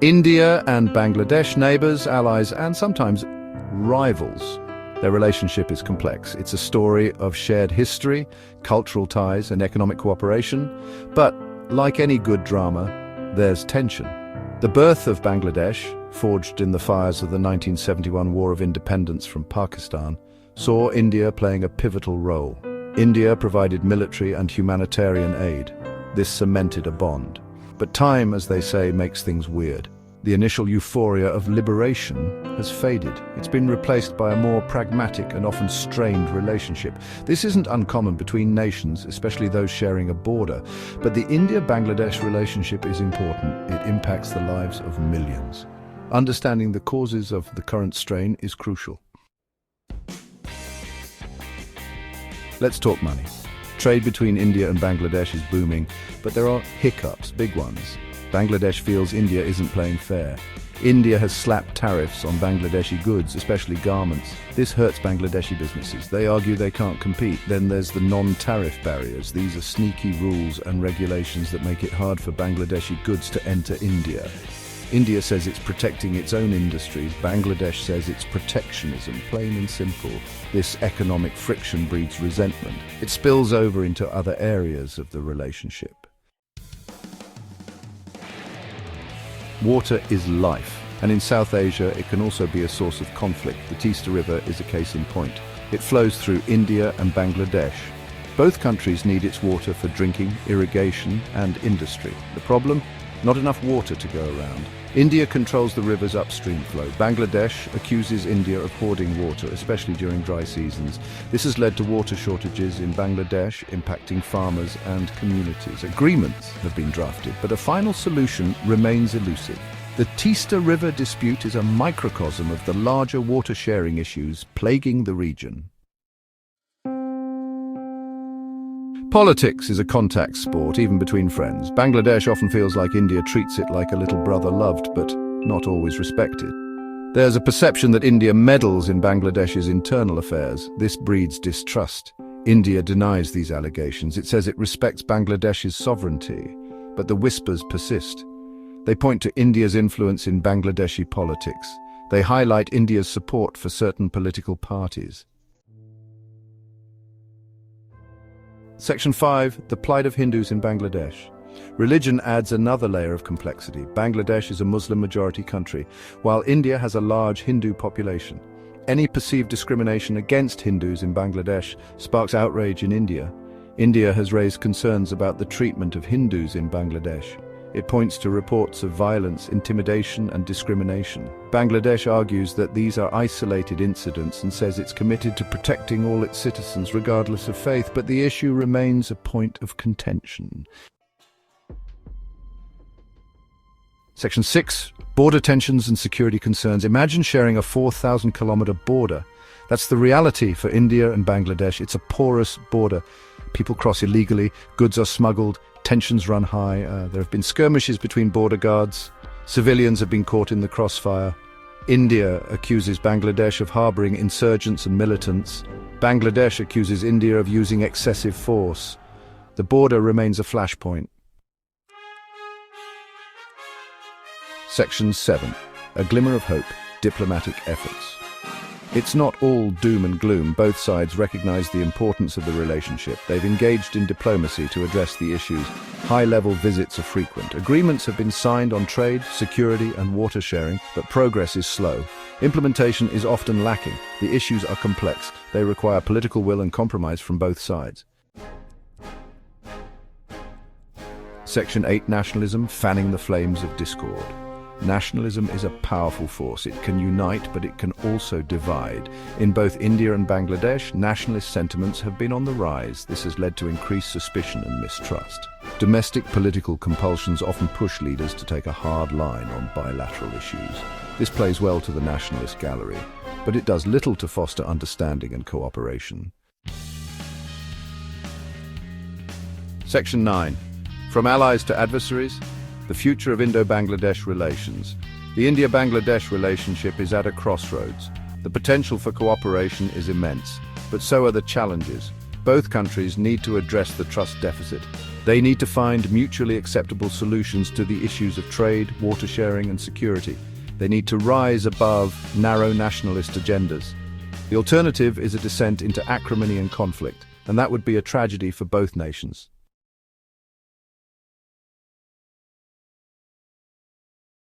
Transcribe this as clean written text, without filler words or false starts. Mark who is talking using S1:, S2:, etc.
S1: India and Bangladesh, neighbors, allies, and sometimes rivals. Their relationship is complex. It's a story of shared history, cultural ties, and economic cooperation. But, like any good drama, there's tension. The birth of Bangladesh, forged in the fires of the 1971 War of Independence from Pakistan, saw India playing a pivotal role. India provided military and humanitarian aid. This cemented a bond. But time, as they say, makes things weird. The initial euphoria of liberation has faded. It's been replaced by a more pragmatic and often strained relationship. This isn't uncommon between nations, especially those sharing a border. But the India-Bangladesh relationship is important. It impacts the lives of millions. Understanding the causes of the current strain is crucial. Let's talk money. Trade between India and Bangladesh is booming, but there are hiccups, big ones. Bangladesh feels India isn't playing fair. India has slapped tariffs on Bangladeshi goods, especially garments. This hurts Bangladeshi businesses. They argue they can't compete. Then there's the non-tariff barriers. These are sneaky rules and regulations that make it hard for Bangladeshi goods to enter India. India says it's protecting its own industries. Bangladesh says it's protectionism, plain and simple. This economic friction breeds resentment. It spills over into other areas of the relationship. Water is life, and in South Asia it can also be a source of conflict. The Teesta River is a case in point. It flows through India and Bangladesh. Both countries need its water for drinking, irrigation, and industry. The problem? Not enough water to go around. India controls the river's upstream flow. Bangladesh accuses India of hoarding water, especially during dry seasons. This has led to water shortages in Bangladesh, impacting farmers and communities. Agreements have been drafted, but a final solution remains elusive. The Teesta River dispute is a microcosm of the larger water sharing issues plaguing the region. Politics is a contact sport, even between friends. Bangladesh often feels like India treats it like a little brother loved, but not always respected. There's a perception that India meddles in Bangladesh's internal affairs. This breeds distrust. India denies these allegations. It says it respects Bangladesh's sovereignty, but the whispers persist. They point to India's influence in Bangladeshi politics. They highlight India's support for certain political parties. Section 5. The plight of Hindus in Bangladesh. Religion adds another layer of complexity. Bangladesh is a Muslim-majority country, while India has a large Hindu population. Any perceived discrimination against Hindus in Bangladesh sparks outrage in India. India has raised concerns about the treatment of Hindus in Bangladesh. It points to reports of violence, intimidation, and discrimination. Bangladesh argues that these are isolated incidents and says it's committed to protecting all its citizens regardless of faith, but the issue remains a point of contention. Section 6. Border tensions and security concerns. Imagine sharing a 4,000-kilometer border. That's the reality for India and Bangladesh. It's a porous border. People cross illegally, goods are smuggled, tensions run high. There have been skirmishes between border guards. Civilians have been caught in the crossfire. India accuses Bangladesh of harboring insurgents and militants. Bangladesh accuses India of using excessive force. The border remains a flashpoint. Section 7. A glimmer of hope. Diplomatic efforts. It's not all doom and gloom. Both sides recognize the importance of the relationship. They've engaged in diplomacy to address the issues. High-level visits are frequent. Agreements have been signed on trade, security, and water sharing, but progress is slow. Implementation is often lacking. The issues are complex. They require political will and compromise from both sides. Section 8. Nationalism, fanning the flames of discord. Nationalism is a powerful force. It can unite, but it can also divide. In both India and Bangladesh, nationalist sentiments have been on the rise. This has led to increased suspicion and mistrust. Domestic political compulsions often push leaders to take a hard line on bilateral issues. This plays well to the nationalist gallery, but it does little to foster understanding and cooperation. Section 9. From allies to adversaries. The future of Indo-Bangladesh relations. The India-Bangladesh relationship is at a crossroads. The potential for cooperation is immense, but so are the challenges. Both countries need to address the trust deficit. They need to find mutually acceptable solutions to the issues of trade, water sharing, and security. They need to rise above narrow nationalist agendas. The alternative is a descent into acrimony and conflict, and that would be a tragedy for both nations.